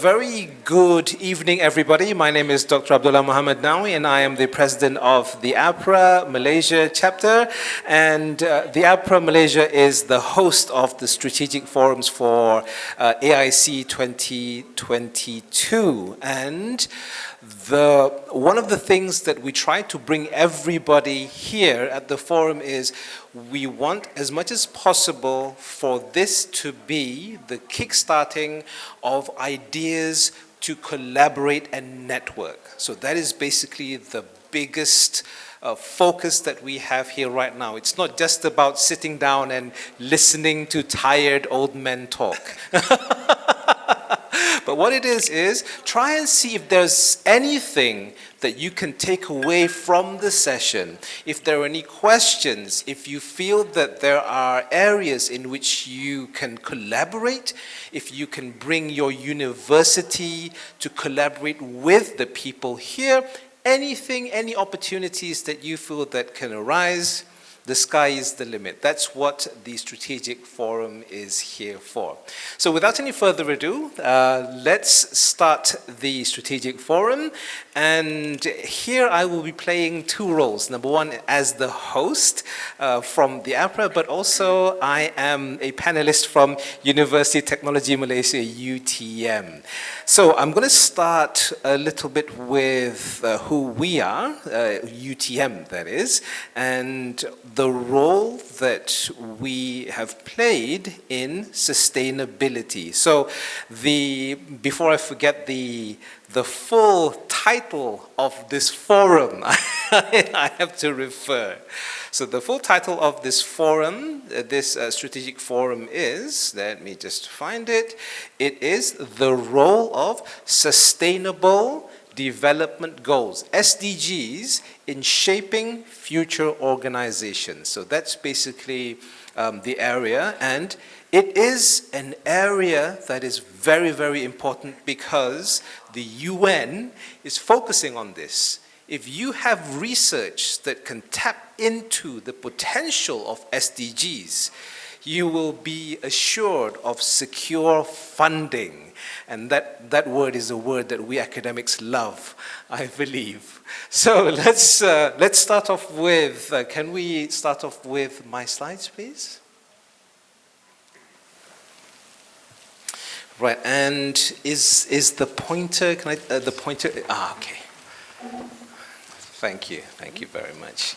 very good evening, everybody. My name is Dr. Abdullah Muhammad Nawi, and I am the president of the APRA Malaysia chapter. And the APRA Malaysia is the host of the strategic forums for AIC 2022. And one of the things that we try to bring everybody here at the forum is we want as much as possible for this to be the kickstarting of ideas to collaborate and network. So that is basically the biggest focus that we have here right now. It's not just about sitting down and listening to tired old men talk. But what it is try and see if there's anything that you can take away from the session. If there are any questions, if you feel that there are areas in which you can collaborate, if you can bring your university to collaborate with the people here, anything, any opportunities that you feel that can arise, the sky is the limit. That's what the strategic forum is here for. So without any further ado, let's start the strategic forum. And here I will be playing two roles. Number one, as the host from the APRA, but also I am a panelist from University of Technology Malaysia, UTM. So I'm going to start a little bit with who we are, UTM that is, and the role that we have played in sustainability. So before I forget the full title of this forum, I have to refer. So the full title of this forum, this strategic forum is, let me just find it, it is the role of sustainable development goals, SDGs, in shaping future organizations. So that's basically the area, and it is an area that is very, very important because the UN is focusing on this. If you have research that can tap into the potential of SDGs, you will be assured of secure funding. And that word is a word that we academics love, I believe. So let's start off with, can we start off with my slides, please? Right, and is the pointer, can I, the pointer, okay. Thank you very much.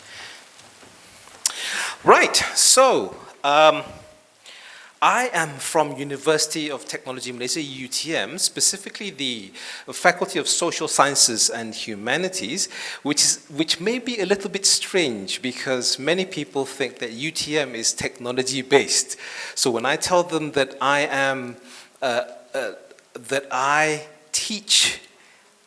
Right, so, I am from University of Technology Malaysia, UTM, specifically the Faculty of Social Sciences and Humanities, which may be a little bit strange because many people think that UTM is technology-based. So when I tell them that I teach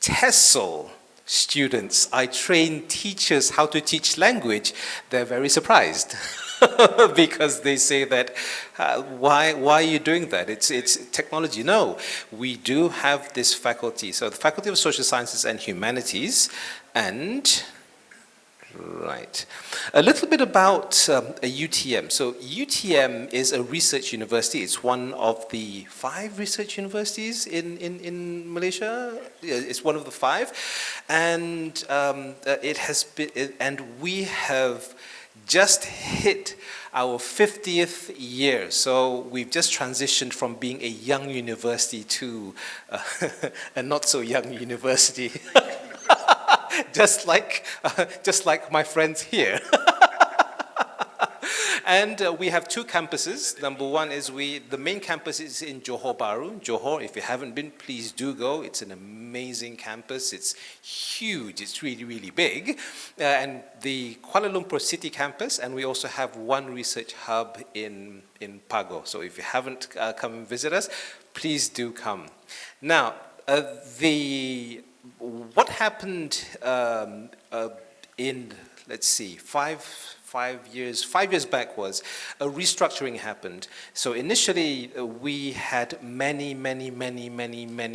TESOL students, I train teachers how to teach language, they're very surprised. Because they say that, why are you doing that? It's technology. No, we do have this faculty. So the Faculty of Social Sciences and Humanities, and right. A little bit about UTM. So UTM is a research university. It's one of the 5 research universities in Malaysia. It's one of the 5. And it has been, and we have just hit our 50th year. So we've just transitioned from being a young university to a not so young university. just like my friends here. And we have 2 campuses. Number one is the main campus is in Johor Bahru. Johor, if you haven't been, please do go. It's an amazing campus. It's huge. It's really, really big. And the Kuala Lumpur City campus, and we also have 1 research hub in Pago. So if you haven't come and visit us, please do come. Now, what happened in, let's see, 5 years back was a restructuring happened. So initially we had many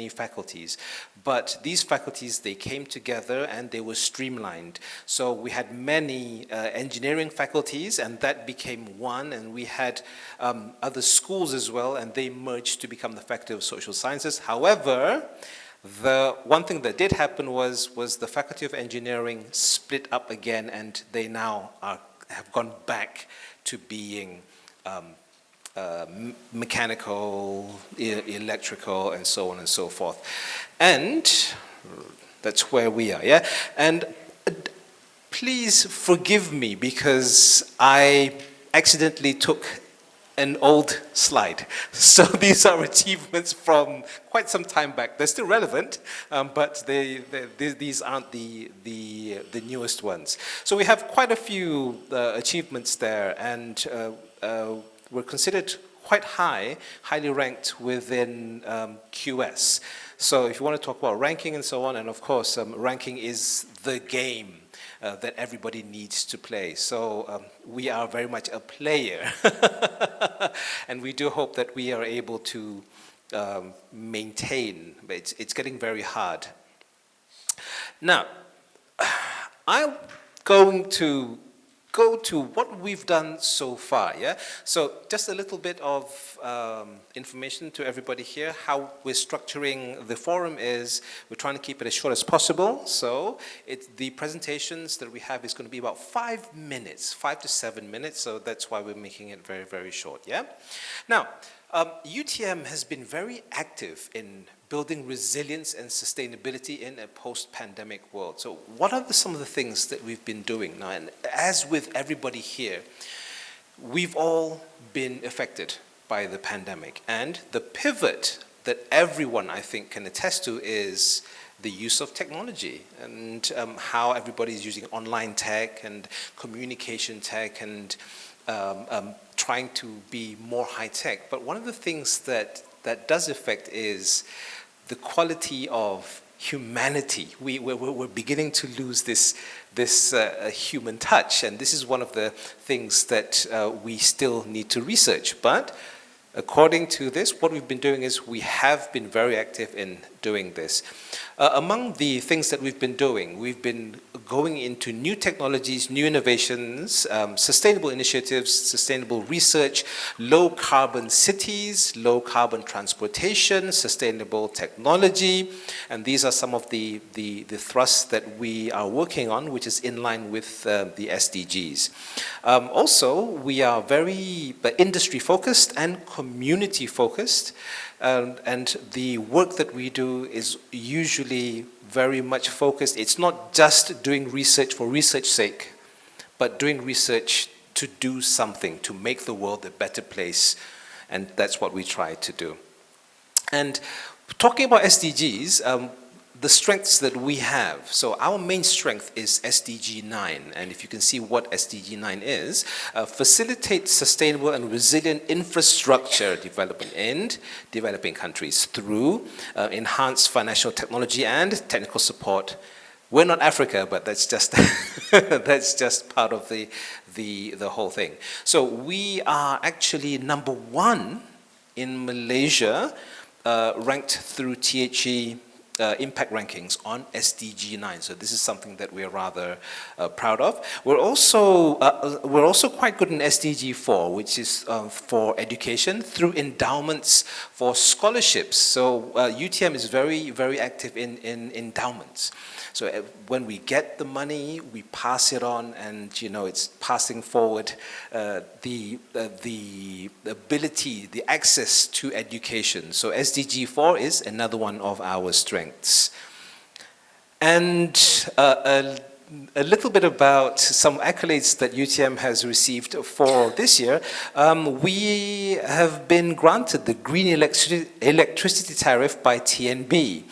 faculties, but these faculties, they came together and they were streamlined. So we had many engineering faculties, and that became one, and we had other schools as well, and they merged to become the Faculty of Social Sciences. However, the one thing that did happen was the Faculty of Engineering split up again, and they now have gone back to being mechanical, electrical, and so on and so forth. And that's where we are, yeah? And please forgive me because I accidentally took an old slide. So these are achievements from quite some time back. They're still relevant, but these aren't the newest ones. So we have quite a few achievements there, and we're considered quite highly ranked within QS. So if you want to talk about ranking and so on, and of course ranking is the game that everybody needs to play. So we are very much a player. And we do hope that we are able to maintain, but it's getting very hard. Now, I'm going to go to what we've done so far, yeah? So just a little bit of information to everybody here. How we're structuring the forum is we're trying to keep it as short as possible. So the presentations that we have is going to be about 5 minutes, 5 to 7 minutes. So that's why we're making it very, very short, yeah? Now, UTM has been very active in building resilience and sustainability in a post-pandemic world. So what are some of the things that we've been doing now? And as with everybody here, we've all been affected by the pandemic. And the pivot that everyone, I think, can attest to is the use of technology and how everybody's using online tech and communication tech and trying to be more high-tech. But one of the things that does affect is the quality of humanity. We're beginning to lose this human touch, and this is one of the things that we still need to research. But according to this, what we've been doing is we have been very active in doing this. Among the things that we've been doing, we've been going into new technologies, new innovations, sustainable initiatives, sustainable research, low carbon cities, low carbon transportation, sustainable technology, and these are some of the thrusts that we are working on, which is in line with the SDGs. Also, we are very industry focused and community focused. And the work that we do is usually very much focused. It's not just doing research for research's sake, but doing research to do something, to make the world a better place. And that's what we try to do. And talking about SDGs, the strengths that we have. So our main strength is SDG 9. And if you can see what SDG 9 is, facilitate sustainable and resilient infrastructure development in developing countries through enhanced financial technology and technical support. We're not Africa, but that's just that's just part of the whole thing. So we are actually number 1 in Malaysia, ranked through THE impact rankings on SDG 9. So this is something that we're rather proud of. We're also quite good in SDG 4, which is for education through endowments for scholarships. So UTM is very, very active in endowments. So when we get the money, we pass it on, and it's passing forward the ability, the access to education. So SDG 4 is another one of our strengths. And a little bit about some accolades that UTM has received for this year. We have been granted the green electricity tariff by TNB.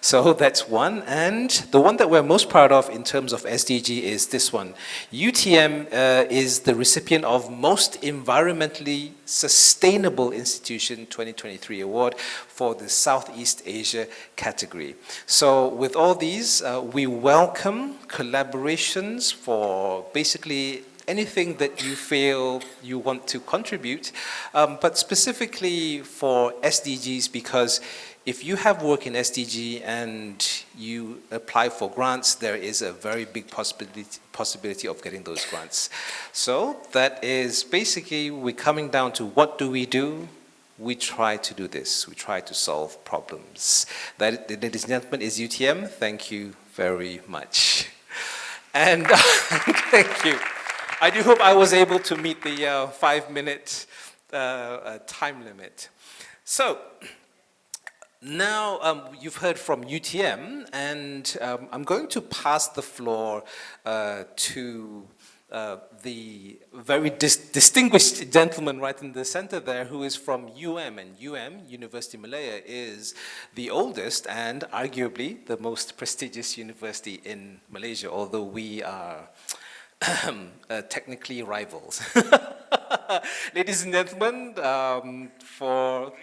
So that's one, and the one that we're most proud of in terms of SDG is this one. UTM is the recipient of Most Environmentally Sustainable Institution 2023 Award for the Southeast Asia category. So with all these, we welcome collaborations for basically anything that you feel you want to contribute, but specifically for SDGs, because if you have work in SDG and you apply for grants, there is a very big possibility of getting those grants. So that is basically, we're coming down to what do? We try to do this. We try to solve problems. That, ladies and gentlemen, is UTM. Thank you very much. And thank you. I do hope I was able to meet the 5-minute time limit. So, now you've heard from UTM, and I'm going to pass the floor to the very distinguished gentleman right in the center there, who is from and University Malaya, is the oldest and arguably the most prestigious university in Malaysia, although we are technically rivals. Ladies and gentlemen, for...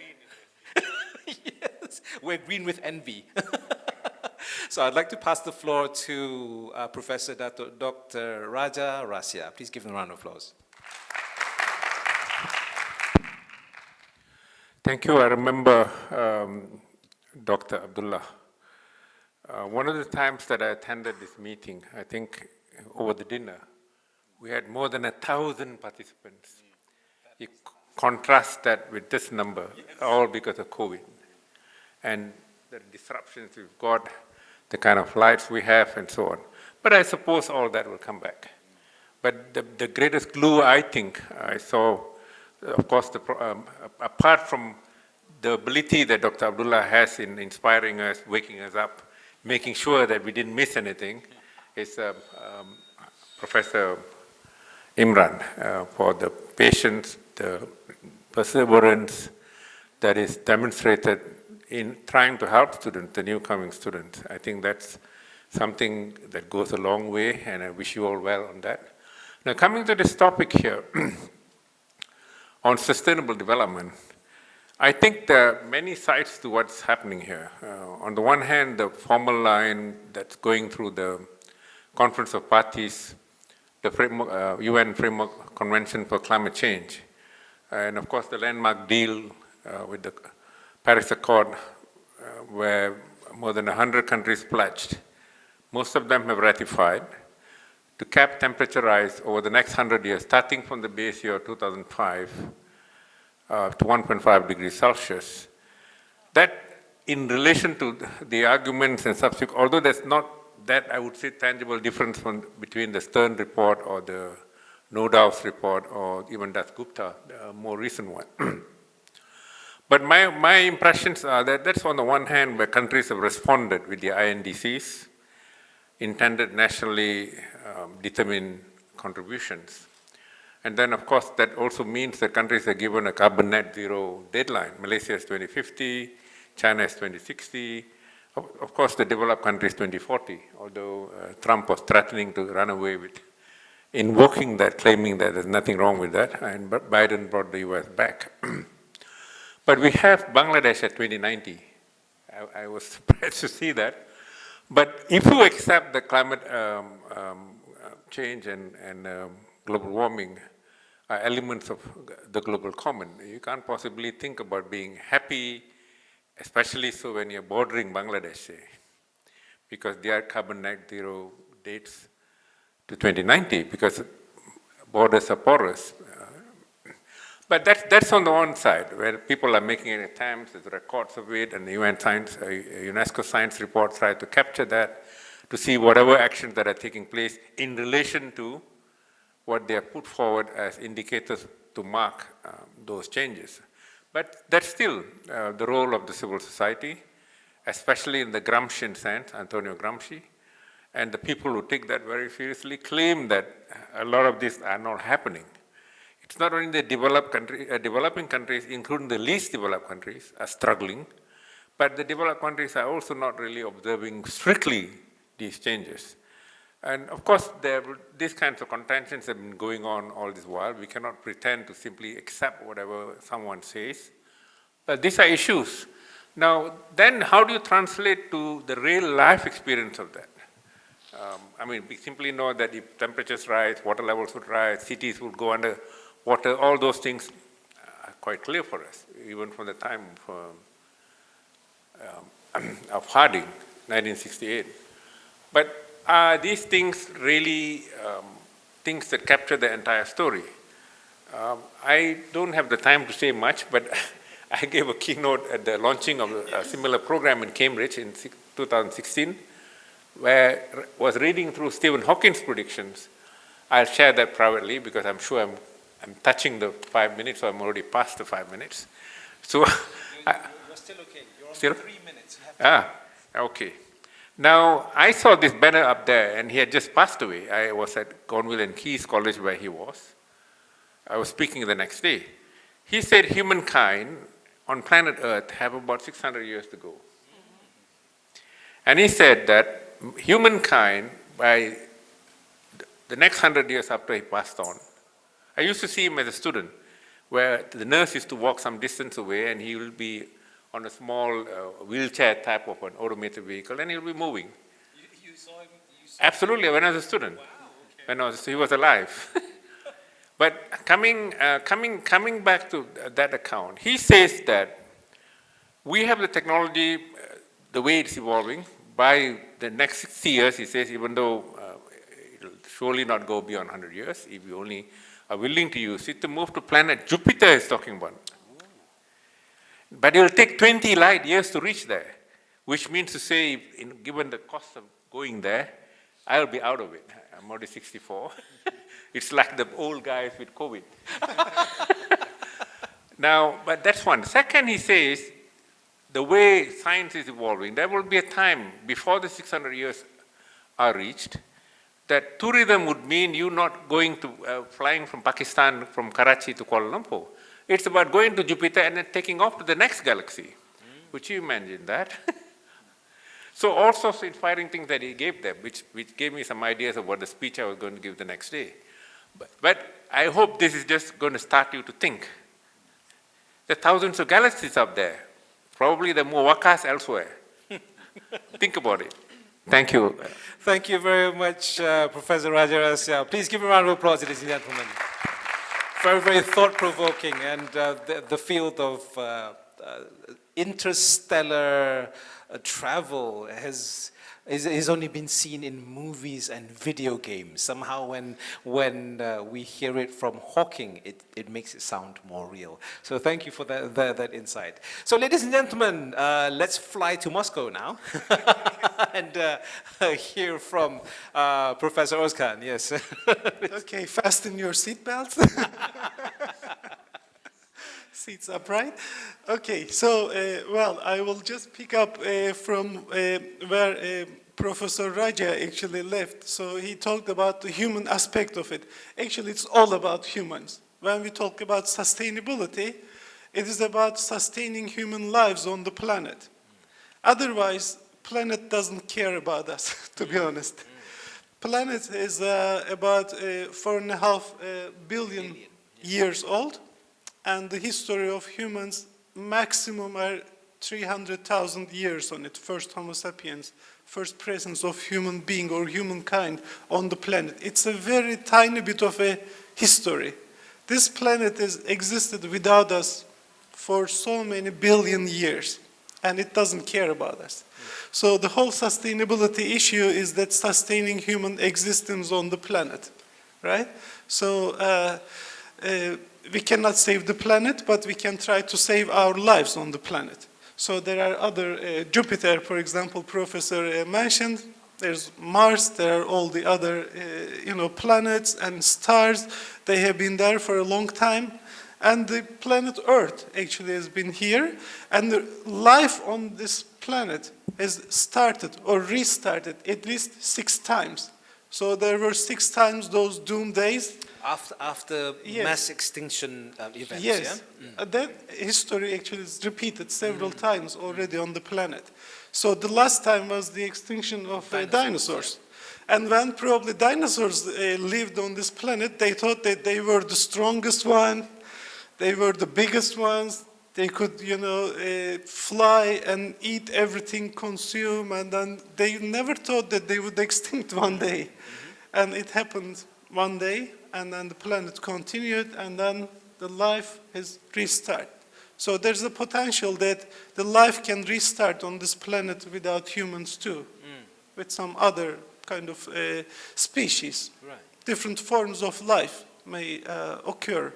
Yes, we're green with envy. So I'd like to pass the floor to Professor Dr. Raja Rasya. Please give him a round of applause. Thank you. I remember Dr. Abdullah. One of the times that I attended this meeting, I think over the dinner, we had more than 1,000 participants. You contrast that with this number, all because of COVID. And the disruptions we've got, the kind of lights we have, and so on. But I suppose all that will come back. But the greatest glue, I think, I saw, of course, apart from the ability that Dr. Abdullah has in inspiring us, waking us up, making sure that we didn't miss anything, is Professor Imran for the patience, the perseverance that is demonstrated in trying to help students, the new coming students. I think that's something that goes a long way, and I wish you all well on that. Now, coming to this topic here, on sustainable development, I think there are many sides to what's happening here. On the one hand, the formal line that's going through the Conference of Parties, the framework, UN Framework Convention for Climate Change, and of course the landmark deal with the Paris Accord, where more than 100 countries pledged. Most of them have ratified to cap temperature rise over the next 100 years, starting from the base year 2005 to 1.5 degrees Celsius. That, in relation to the arguments and subsequent, although there's not that, I would say, tangible difference between the Stern report or the Nodaus report or even Das Gupta, the more recent one. But my impressions are that that's on the one hand where countries have responded with the INDCs, intended nationally determined contributions. And then, of course, that also means that countries are given a carbon net zero deadline. Malaysia is 2050, China is 2060, of course, the developed countries 2040, although Trump was threatening to run away with invoking that, claiming that there's nothing wrong with that, and Biden brought the US back. But we have Bangladesh at 2090. I was surprised to see that. But if you accept the climate change and global warming elements of the global common, you can't possibly think about being happy, especially so when you're bordering Bangladesh, say, because their carbon net zero dates to 2090, because borders are porous. But that's on the one side, where people are making attempts, there's records of it, and the UNESCO science report tried to capture that, to see whatever actions that are taking place in relation to what they are put forward as indicators to mark those changes. But that's still the role of the civil society, especially in the Gramscian sense, Antonio Gramsci, and the people who take that very seriously claim that a lot of these are not happening. It's not only the developing countries, including the least developed countries, are struggling, but the developed countries are also not really observing strictly these changes. And of course, these kinds of contentions have been going on all this while. We cannot pretend to simply accept whatever someone says. But these are issues. Now, then how do you translate to the real life experience of that? I mean, we simply know that if temperatures rise, water levels would rise, cities would go under water, all those things are quite clear for us, even from the time of Harding, 1968. But are these things really things that capture the entire story? I don't have the time to say much, but I gave a keynote at the launching of a similar program in Cambridge in 2016, where I was reading through Stephen Hawking's predictions. I'll share that privately because I'm sure I'm touching the 5 minutes, so I'm already past the 5 minutes. So you're still okay. You're on still? 3 minutes. You have Okay. Now, I saw this banner up there, and he had just passed away. I was at Cornwall and Keyes College where he was. I was speaking the next day. He said humankind on planet Earth have about 600 years to go. And he said that humankind, by the next 100 years after he passed on, I used to see him as a student, where the nurse used to walk some distance away, and he will be on a small wheelchair type of an automated vehicle, and he'll be moving. You saw him? Absolutely, when I was a student. Wow, okay. When he was alive. But coming back to that account, he says that we have the technology, the way it's evolving. By the next 60 years, he says, even though it'll surely not go beyond 100 years, if we only are willing to use it, to move to planet Jupiter is talking about. But it will take 20 light years to reach there, which means to say, given the cost of going there, I'll be out of it. I'm already 64. It's like the old guys with COVID. Now, but that's one. Second, he says, the way science is evolving, there will be a time before the 600 years are reached that tourism would mean you not going to, flying from Pakistan, from Karachi to Kuala Lumpur. It's about going to Jupiter and then taking off to the next galaxy. Would you imagine that? So all sorts of inspiring things that he gave them, which gave me some ideas of what the speech I was going to give the next day. But I hope this is just going to start you to think. There are thousands of galaxies up there. Probably there are more wakas elsewhere. Think about it. Thank you. Thank you very much, Professor Rajarasya. Please give a round of applause, ladies and gentlemen. Very, very thought-provoking, and the field of interstellar travel has only been seen in movies and video games. Somehow when we hear it from Hawking, it makes it sound more real. So thank you for that insight. So ladies and gentlemen, let's fly to Moscow now and hear from Professor Özkan. Yes. Okay, fasten your seatbelts. Seats upright. Okay, so, well, I will just pick up from where Professor Raja actually left. So he talked about the human aspect of it. Actually, it's all about humans. When we talk about sustainability, it is about sustaining human lives on the planet. Otherwise, planet doesn't care about us, to be honest. Planet is about 4.5 billion years old. And the history of humans, maximum are 300,000 years on it. First Homo sapiens, first presence of human being or humankind on the planet. It's a very tiny bit of a history. This planet has existed without us for so many billion years, and it doesn't care about us. So the whole sustainability issue is that sustaining human existence on the planet, right? So we cannot save the planet, but we can try to save our lives on the planet. So there are other, Jupiter, for example, Professor mentioned. There's Mars, there are all the other, planets and stars. They have been there for a long time. And the planet Earth actually has been here. And the life on this planet has started or restarted at least 6 times. So there were 6 times those doom days. After Yes. mass extinction events, Yes, yeah? that history actually is repeated several times already on the planet. So the last time was the extinction of dinosaurs. And when probably dinosaurs lived on this planet, they thought that they were the strongest one, they were the biggest ones, They could, fly and eat everything, consume, and then they never thought that they would extinct one day. And it happened one day, and then the planet continued, and then the life has restarted. So there's a potential that the life can restart on this planet without humans too, with some other kind of species. Right. Different forms of life may occur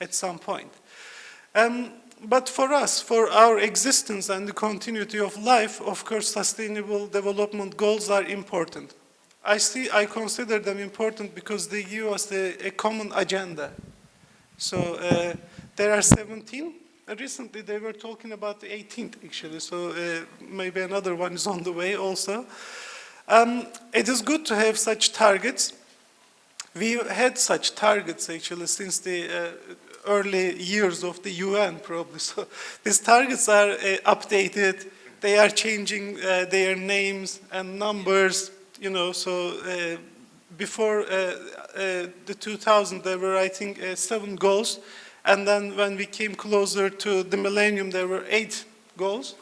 at some point. But for us, for our existence and the continuity of life, of course, sustainable development goals are important. I consider them important because they give us a common agenda. So there are 17. Recently, they were talking about the 18th, actually, so maybe another one is on the way also. It is good to have such targets. We had such targets, actually, since the early years of the UN, probably. So these targets are updated. They are changing their names and numbers, so before the 2000, there were, I think, 7 goals. And then when we came closer to the millennium, there were 8 goals.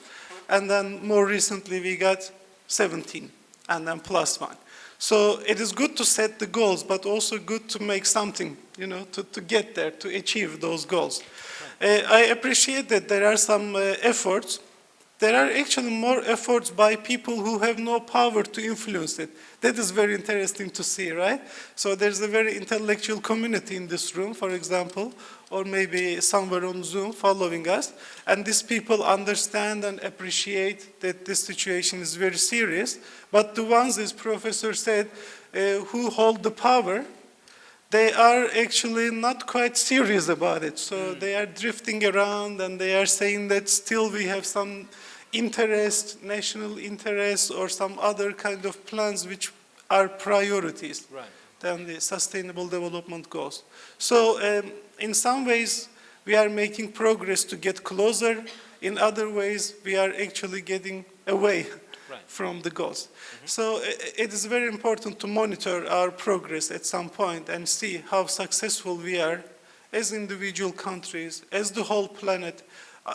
And then more recently, we got 17, and then plus 1. So it is good to set the goals, but also good to make something, to get there, to achieve those goals. I appreciate that there are some efforts. There are actually more efforts by people who have no power to influence it. That is very interesting to see, right? So there's a very intellectual community in this room, for example, or maybe somewhere on Zoom following us. And these people understand and appreciate that this situation is very serious. But the ones, as Professor said, who hold the power, they are actually not quite serious about it. So they are drifting around and they are saying that still we have some interest, national interest, or some other kind of plans which are priorities than the sustainable development goals. So in some ways, we are making progress to get closer. In other ways, we are actually getting away from the goals. So it is very important to monitor our progress at some point and see how successful we are as individual countries, as the whole planet.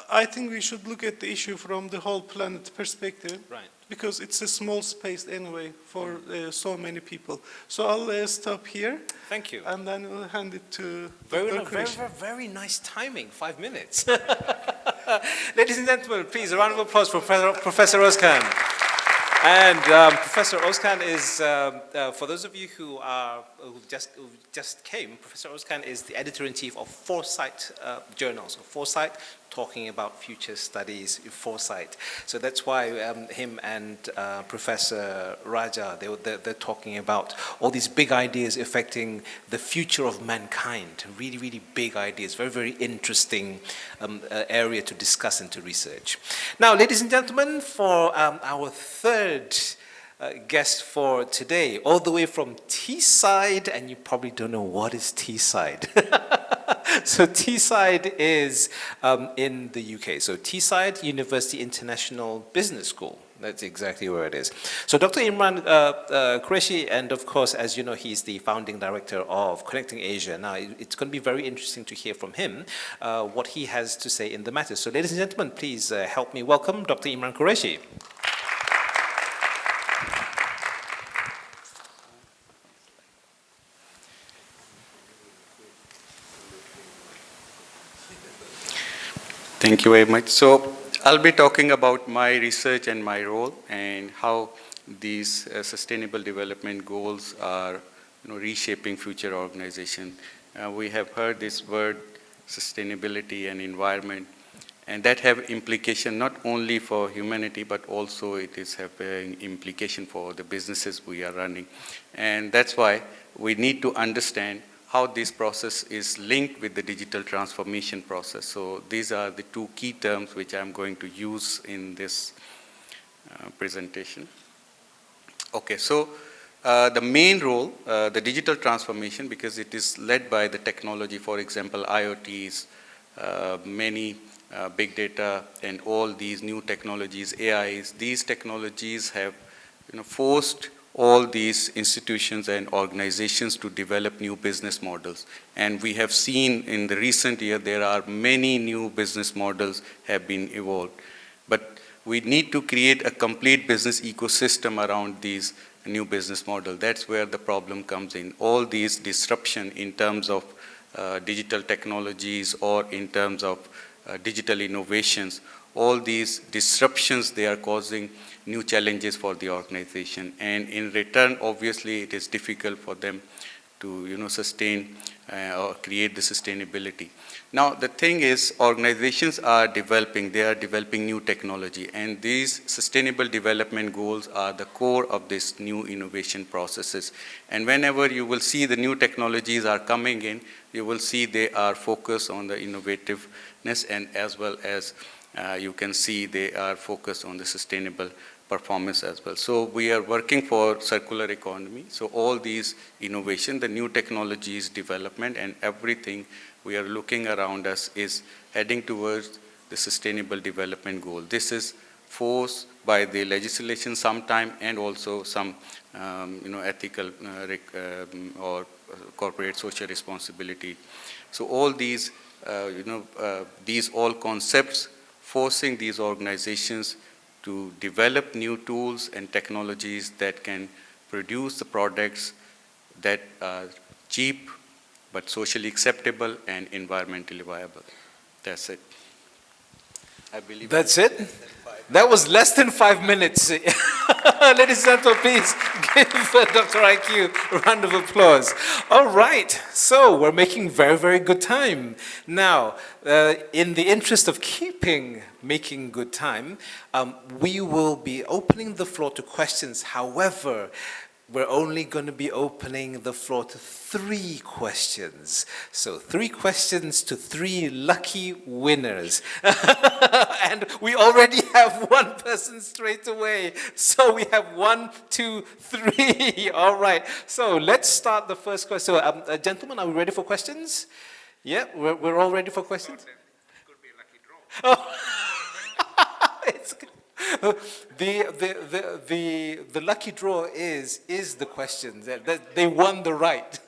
I think we should look at the issue from the whole planet perspective, because it's a small space anyway for so many people. So I'll stop here. Thank you. And then we'll hand it to Very nice timing, 5 minutes. Ladies and gentlemen, please, a round of applause for Professor Özkan. And Professor Özkan is, for those of you who just came, Professor Özkan is the editor-in-chief of Foresight journal. So Foresight, talking about future studies in foresight. So that's why him and Professor Raja, they're talking about all these big ideas affecting the future of mankind. Really, really big ideas. Very, very interesting area to discuss and to research. Now, ladies and gentlemen, for our third guest for today, all the way from Teesside, and you probably don't know what is Teesside. So Teesside is in the UK. So Teesside University International Business School. That's exactly where it is. So Dr. Imran Qureshi, and of course, as you know, he's the founding director of Connecting Asia. Now, it's going to be very interesting to hear from him what he has to say in the matter. So ladies and gentlemen, please help me welcome Dr. Imran Qureshi. Thank you very much. So I'll be talking about my research and my role and how these sustainable development goals are reshaping future organization. We have heard this word sustainability and environment, and that have implication not only for humanity, but also it is having implication for the businesses we are running. And that's why we need to understand how this process is linked with the digital transformation process. So these are the 2 key terms which I'm going to use in this presentation. Okay, so the main role, the digital transformation, because it is led by the technology, for example, IoTs, many big data, and all these new technologies, AIs, these technologies have forced all these institutions and organizations to develop new business models. And we have seen in the recent year there are many new business models have been evolved. But we need to create a complete business ecosystem around these new business models. That's where the problem comes in. All these disruption in terms of digital technologies or in terms of digital innovations, all these disruptions, they are causing new challenges for the organization. And in return, obviously, it is difficult for them to sustain or create the sustainability. Now, the thing is, organizations are developing new technology, and these sustainable development goals are the core of this new innovation processes. And whenever you will see the new technologies are coming in, you will see they are focused on the innovativeness, and as well as you can see they are focused on the sustainable performance as well. So we are working for circular economy. So all these innovation, the new technologies development, and everything we are looking around us is heading towards the sustainable development goal. This is forced by the legislation sometime, and also some ethical or corporate social responsibility. So all these these all concepts forcing these organizations to develop new tools and technologies that can produce the products that are cheap but socially acceptable and environmentally viable. That's it. I believe That's it? That was less than 5 minutes. Ladies and gentlemen, please give Dr. IQ a round of applause. All right, so we're making very, very good time. Now, in the interest of making good time, we will be opening the floor to questions. However, we're only going to be opening the floor to 3 questions. So 3 questions to 3 lucky winners. And we already have 1 person straight away. So we have 1, 2, 3. All right. So let's start the first question. So, gentlemen, are we ready for questions? Yeah, we're all ready for questions? It could be a lucky draw. Oh. It's good. The lucky draw is the question. They won the right.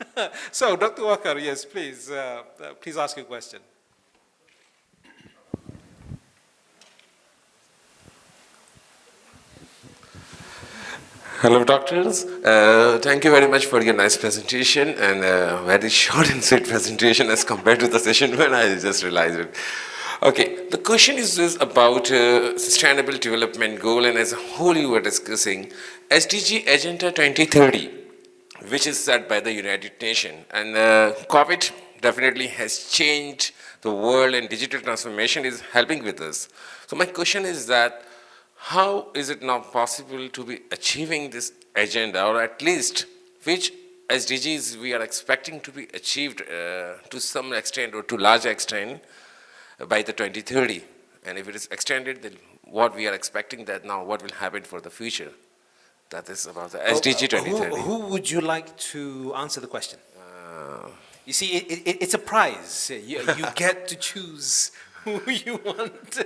So, Dr. Wakar, yes, please ask your question. Hello, doctors. Thank you very much for your nice presentation, and very short and sweet presentation as compared to the session when I just realized it. Okay, the question is about Sustainable Development Goal, and as a whole you were discussing SDG Agenda 2030, which is set by the United Nations. And COVID definitely has changed the world, and digital transformation is helping with us. So my question is that, how is it now possible to be achieving this agenda, or at least which SDGs we are expecting to be achieved to some extent or to large extent by the 2030? And if it is extended, then what we are expecting that now, what will happen for the future? That is about the SDG 2030. Who would you like to answer the question? You see, it's a prize. You get to choose who you want.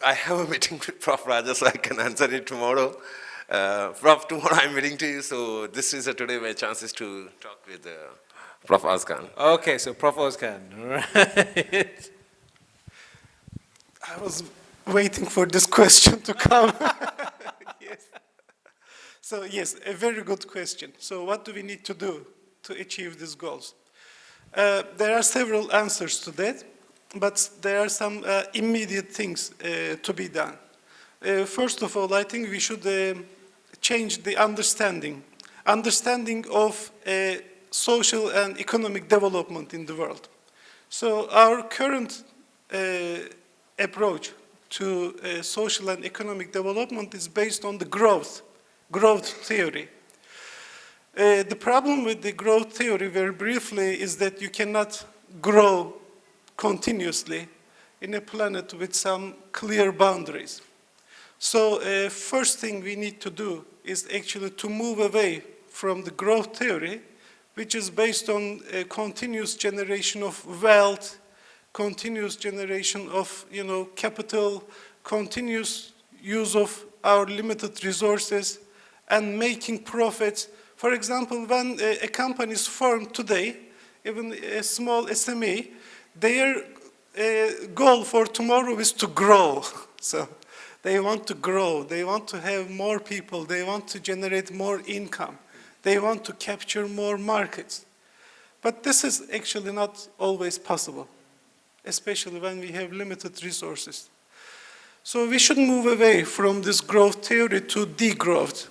I have a meeting with Prof. Raja, so I can answer it tomorrow. Prof, tomorrow I'm meeting to you, so this is today my chances to talk with Prof. Azkan. Okay, so Prof. Azkan, right? I was waiting for this question to come. Yes. So yes, a very good question. So what do we need to do to achieve these goals? There are several answers to that, but there are some immediate things to be done. First of all, I think we should change the understanding of social and economic development in the world. So our current approach to social and economic development is based on the growth theory. The problem with the growth theory, very briefly, is that you cannot grow continuously in a planet with some clear boundaries. So first thing we need to do is actually to move away from the growth theory, which is based on a continuous generation of wealth, continuous generation of capital, continuous use of our limited resources and making profits. For example, when a company is formed today, even a small SME, their goal for tomorrow is to grow. So they want to grow, they want to have more people, they want to generate more income, they want to capture more markets. But this is actually not always possible, especially when we have limited resources. So we should move away from this growth theory to degrowth.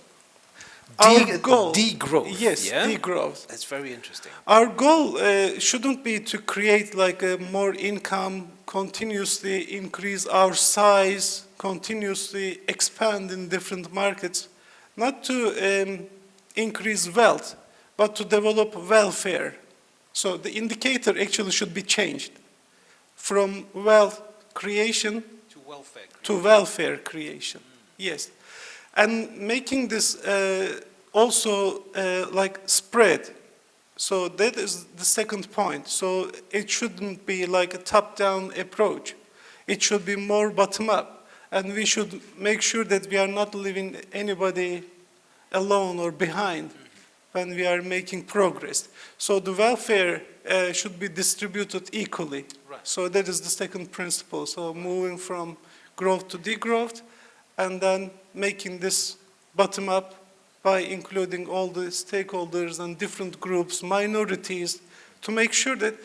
Our goal, degrowth, yes, yeah? degrowth. That's very interesting. Our goal shouldn't be to create like a more income, continuously increase our size, continuously expand in different markets, not to increase wealth, but to develop welfare. So the indicator actually should be changed from wealth creation to welfare creation. Yes. And making this also like spread. So that is the second point. So it shouldn't be like a top-down approach. It should be more bottom-up. And we should make sure that we are not leaving anybody alone or behind when we are making progress. So the welfare should be distributed equally. Right. So that is the second principle. So moving from growth to degrowth, and then making this bottom-up by including all the stakeholders and different groups, minorities, to make sure that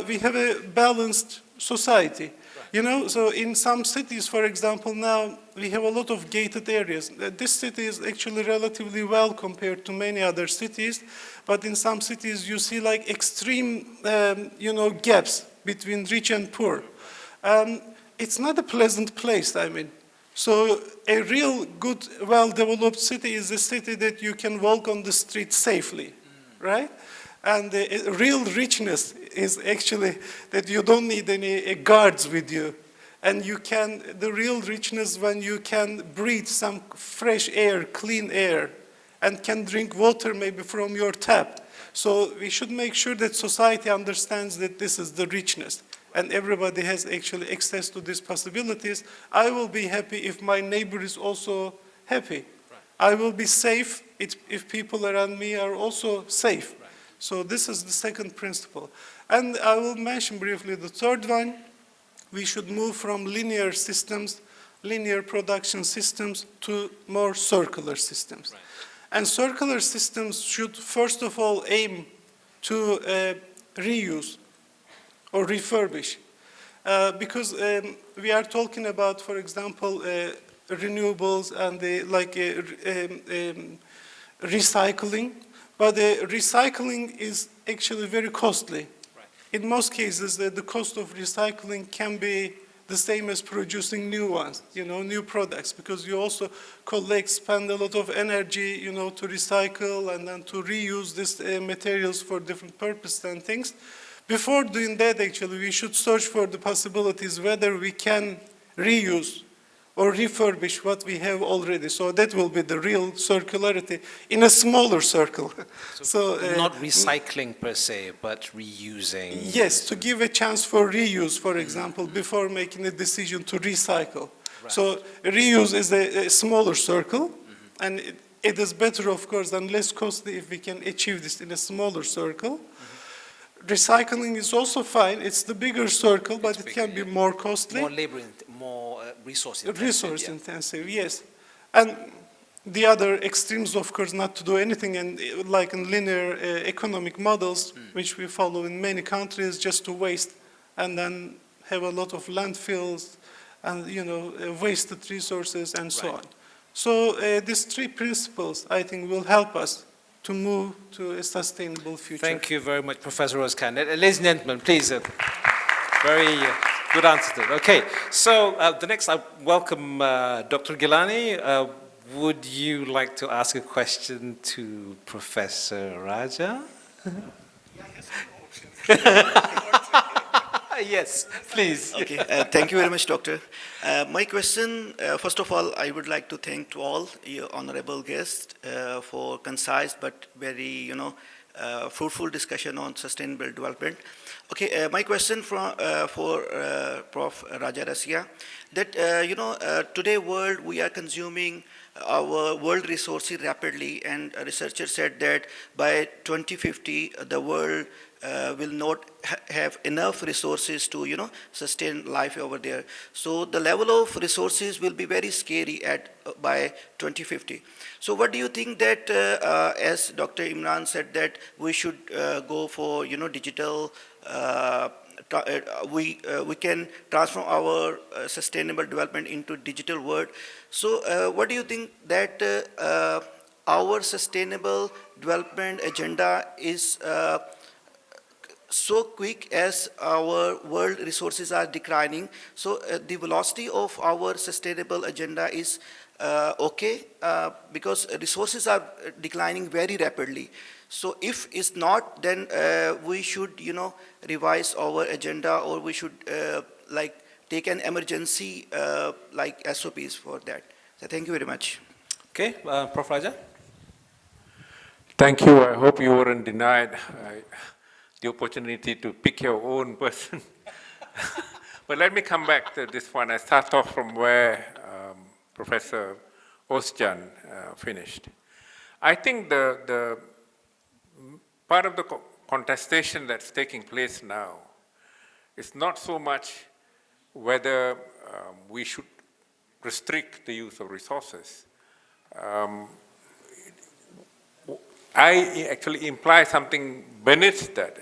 we have a balanced society. Right. You know, so in some cities, for example, now we have a lot of gated areas. This city is actually relatively well compared to many other cities, but in some cities you see like extreme, gaps between rich and poor. It's not a pleasant place, I mean. So a real good, well-developed city is a city that you can walk on the street safely, right? And the real richness is actually that you don't need any guards with you. And the real richness when you can breathe some fresh air, clean air, and can drink water maybe from your tap. So we should make sure that society understands that this is the richness. And everybody has actually access to these possibilities. I will be happy if my neighbor is also happy. Right. I will be safe if people around me are also safe. Right. So this is the second principle. And I will mention briefly the third one. We should move from linear systems, linear production systems, to more circular systems. Right. And circular systems should first of all aim to reuse or refurbish. Because we are talking about, for example, renewables and recycling, but recycling is actually very costly. Right. In most cases, the cost of recycling can be the same as producing new ones, new products, because you also spend a lot of energy, to recycle and then to reuse these materials for different purposes and things. Before doing that, actually, we should search for the possibilities whether we can reuse or refurbish what we have already. So that will be the real circularity in a smaller circle. So not recycling per se, but reusing. Yes, to give a chance for reuse, for example, before making a decision to recycle. Right. So reuse is a smaller circle, and it is better, of course, and less costly if we can achieve this in a smaller circle. Recycling is also fine. It's the bigger circle, but it can be more costly. More labor, more resource intensive. Resource intensive, yes. And the other extremes, of course, not to do anything, and like in linear economic models, which we follow in many countries, just to waste and then have a lot of landfills and wasted resources and so on. So these three principles, I think, will help us to move to a sustainable future. Thank you very much, Professor Roskan. Ladies and gentlemen, please, very good answer to it. Okay, so the next, I welcome Dr. Gilani. Would you like to ask a question to Professor Raja? Yes, please. Okay, thank you very much, Doctor. My question, first of all, I would like to thank to all your honorable guests for concise but very, fruitful discussion on sustainable development. Okay, my question for Prof. Raja Rasia, that today world we are consuming our world resources rapidly, and a researcher said that by 2050 the world will not have enough resources to sustain life over there. So the level of resources will be very scary by 2050. So what do you think that as Dr. Imran said that we should go for digital, we can transform our sustainable development into digital world. So what do you think that our sustainable development agenda is so quick as our world resources are declining? So the velocity of our sustainable agenda is okay, because resources are declining very rapidly. So if it's not, then we should revise our agenda, or we should like take an emergency like SOPs for that. So thank you very much. Okay, Prof. Raja? Thank you. I hope you weren't denied the opportunity to pick your own person. But let me come back to this one. I start off from where Professor Osjan finished. I think the part of the contestation that's taking place now is not so much whether we should restrict the use of resources. I actually imply something beneath that,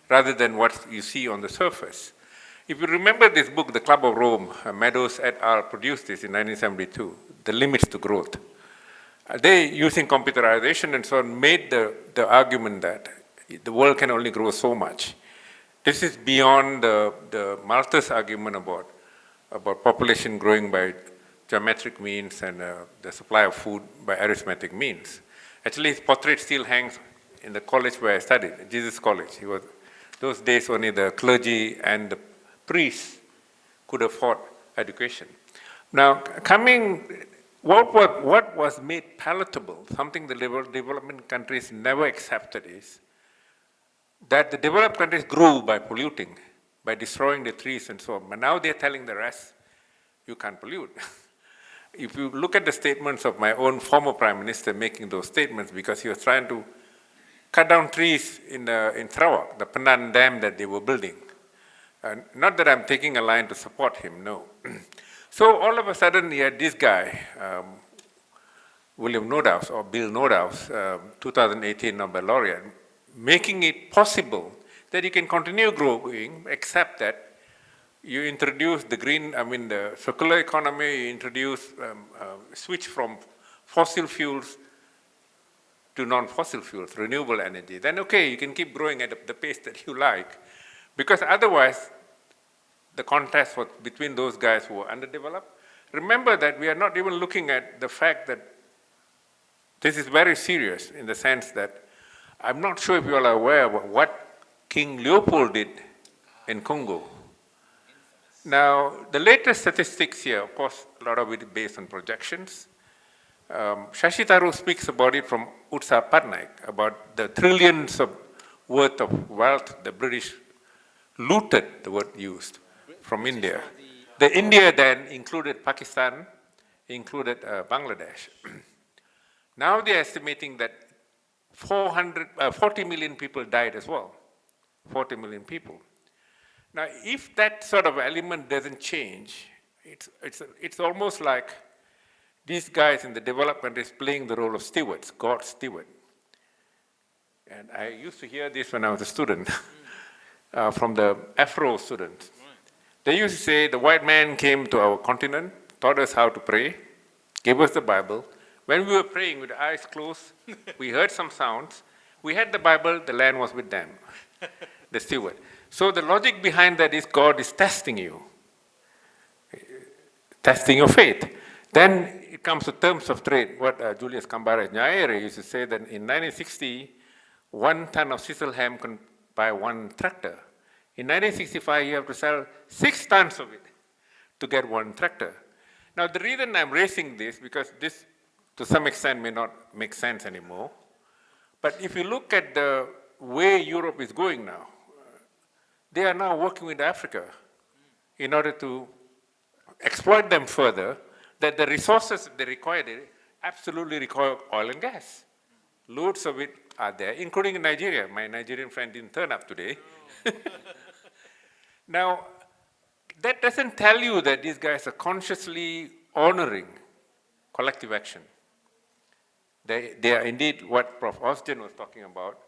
rather than what you see on the surface. If you remember this book, The Club of Rome, Meadows et al. Produced this in 1972, The Limits to Growth. They, using computerization and so on, made the argument that the world can only grow so much. This is beyond the Malthus argument about population growing by geometric means and the supply of food by arithmetic means. Actually, his portrait still hangs in the college where I studied, Jesus College. He was, those days only the clergy and the priests could afford education. Now, what was made palatable, something the development countries never accepted, is that the developed countries grew by polluting, by destroying the trees and so on. But now they're telling the rest, you can't pollute. If you look at the statements of my own former prime minister making those statements, because he was trying to cut down trees in Sarawak, the Penan Dam that they were building. Not that I'm taking a line to support him, no. So all of a sudden, you had this guy, William Nordhaus, or Bill Nordhaus, 2018 Nobel laureate, making it possible that you can continue growing, except that you introduce the circular economy, you introduce, switch from fossil fuels to non-fossil fuels, renewable energy. Then okay, you can keep growing at the pace that you like, because otherwise, the contest was between those guys who were underdeveloped. Remember that we are not even looking at the fact that this is very serious in the sense that I'm not sure if you all are aware of what King Leopold did in Congo. Now, the latest statistics here, of course, a lot of it is based on projections. Shashi Tharoor speaks about it from Utsa Patnaik, about the trillions of worth of wealth the British looted, the word used, from India. The India then included Pakistan, included Bangladesh. Now they're estimating that 40 million people died as well, 40 million people. Now, if that sort of element doesn't change, it's almost like these guys in the developed countries playing the role of stewards, God's steward. And I used to hear this when I was a student, from the Afro students. They used to say, the white man came to our continent, taught us how to pray, gave us the Bible. When we were praying with the eyes closed, we heard some sounds. We had the Bible, the land was with them, the steward. So the logic behind that is God is testing you, testing your faith. Then it comes to terms of trade, what Julius Cambares Nyere used to say that in 1960, 1 ton of sisal ham can buy 1 tractor. In 1965, you have to sell 6 tons of it to get 1 tractor. Now the reason I'm raising this, because this to some extent may not make sense anymore, But if you look at the way Europe is going now, they are now working with Africa in order to exploit them further, that the resources they require, they absolutely require oil and gas. Loads of it are there, including in Nigeria. My Nigerian friend didn't turn up today. Now, that doesn't tell you that these guys are consciously honoring collective action. They are indeed what Prof. Austin was talking about.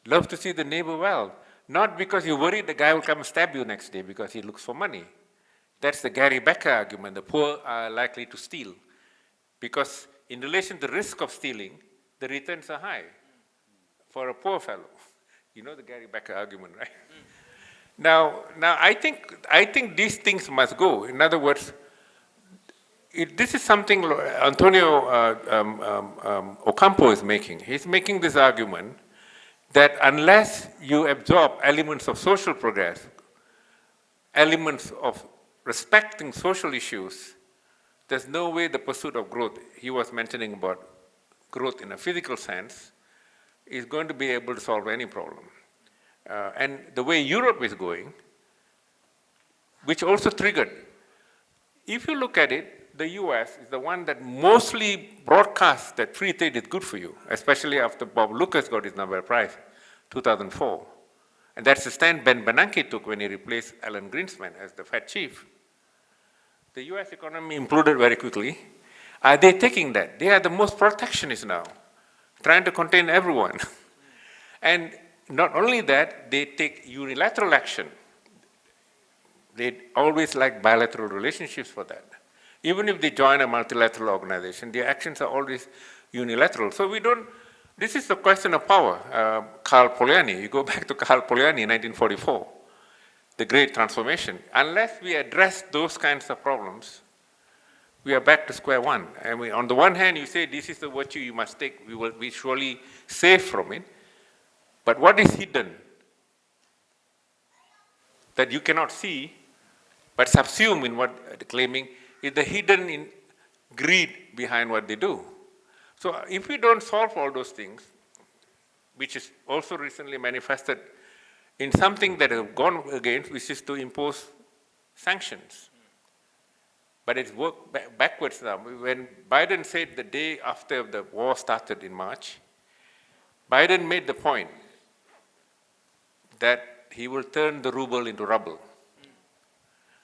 Love to see the neighbor well. Not because you're worried the guy will come and stab you next day because he looks for money. That's the Gary Becker argument. The poor are likely to steal. Because in relation to the risk of stealing, the returns are high for a poor fellow. You know the Gary Becker argument, right? Now I think these things must go. In other words, this is something Antonio Ocampo is making. He's making this argument that unless you absorb elements of social progress, elements of respecting social issues, there's no way the pursuit of growth, he was mentioning about growth in a physical sense, is going to be able to solve any problem. And the way Europe is going, which also triggered, if you look at it, the US is the one that mostly broadcasts that free trade is good for you, especially after Bob Lucas got his Nobel Prize, 2004. And that's the stand Ben Bernanke took when he replaced Alan Greenspan as the Fed chief. The US economy imploded very quickly. Are they taking that? They are the most protectionist now, trying to contain everyone. And not only that, they take unilateral action. They always like bilateral relationships for that. Even if they join a multilateral organization, their actions are always unilateral. So we don't, this is the question of power. Karl Polanyi, you go back to Karl Polanyi in 1944, the Great Transformation. Unless we address those kinds of problems, we are back to square one. I mean, on the one hand, you say this is the virtue you must take, we will be surely safe from it. But what is hidden that you cannot see, but subsume in what claiming, is the hidden in greed behind what they do. So if we don't solve all those things, which is also recently manifested in something that has gone against, which is to impose sanctions. But it's worked backwards now. When Biden said the day after the war started in March, Biden made the point that he will turn the ruble into rubble.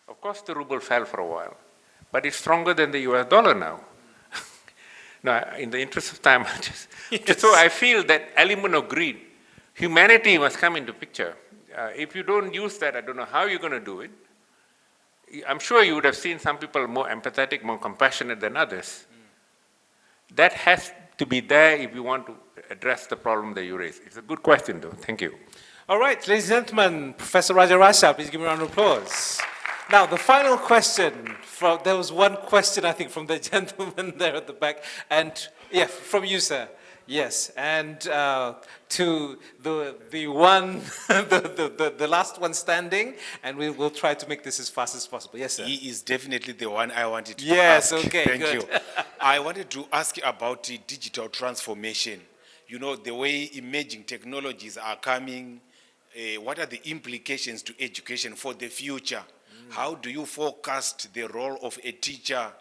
Of course, the ruble fell for a while, but it's stronger than the US dollar now. Now, in the interest of time, so I feel that element of greed, humanity must come into picture. If you don't use that, I don't know how you're going to do it. I'm sure you would have seen some people more empathetic, more compassionate than others. That has to be there if you want to address the problem that you raise. It's a good question, though. Thank you. All right, ladies and gentlemen, Professor Rajarasa, please give me a round of applause. Now, the final question, there was one question, I think, from the gentleman there at the back, and yeah, from you, sir. Yes, and to the one, the last one standing, and we'll try to make this as fast as possible. Yes, sir. He is definitely the one I wanted to ask. Yes, okay, Thank good. you. I wanted to ask you about the digital transformation. You know, the way emerging technologies are coming, what are the implications to education for the future? How do you forecast the role of a teacher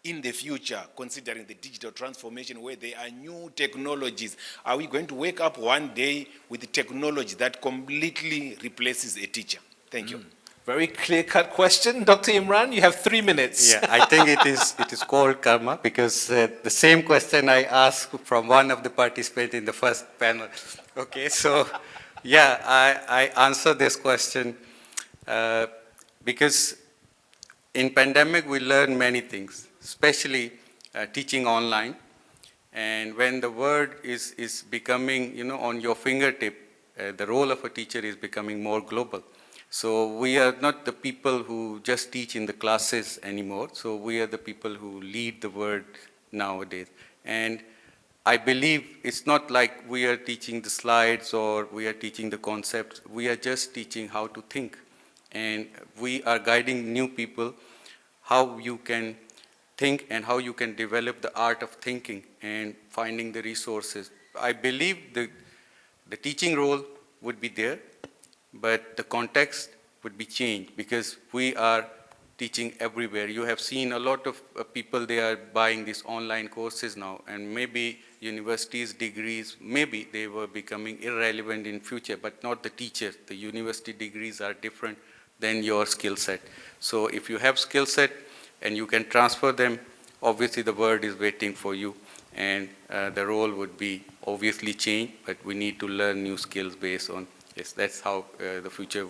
in the future, considering the digital transformation where there are new technologies? Are we going to wake up one day with the technology that completely replaces a teacher? Thank you. Very clear-cut question. Dr. Imran, you have 3 minutes. Yeah, I think it is called karma because the same question I asked from one of the participants in the first panel. Okay, so yeah, I answer this question because in pandemic we learned many things, especially teaching online. And when the word is becoming, you know, on your fingertip, the role of a teacher is becoming more global. So we are not the people who just teach in the classes anymore. So we are the people who lead the word nowadays. And I believe it's not like we are teaching the slides or we are teaching the concepts. We are just teaching how to think. And we are guiding new people how you can think and how you can develop the art of thinking and finding the resources I believe the teaching role would be there, but the context would be changed because we are teaching everywhere. You have seen a lot of people, they are buying these online courses now, and maybe universities' degrees, maybe they were becoming irrelevant in future, but not the teachers. The university degrees are different than your skill set. So if you have skill set and you can transfer them, obviously the world is waiting for you, and the role would be obviously changed, but we need to learn new skills based on, yes, that's how the future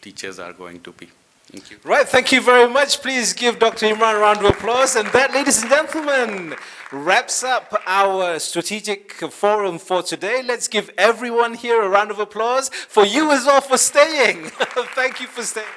teachers are going to be. Thank you. Right, thank you very much. Please give Dr. Imran a round of applause. And that, ladies and gentlemen, wraps up our strategic forum for today. Let's give everyone here a round of applause for you as well for staying. Thank you for staying.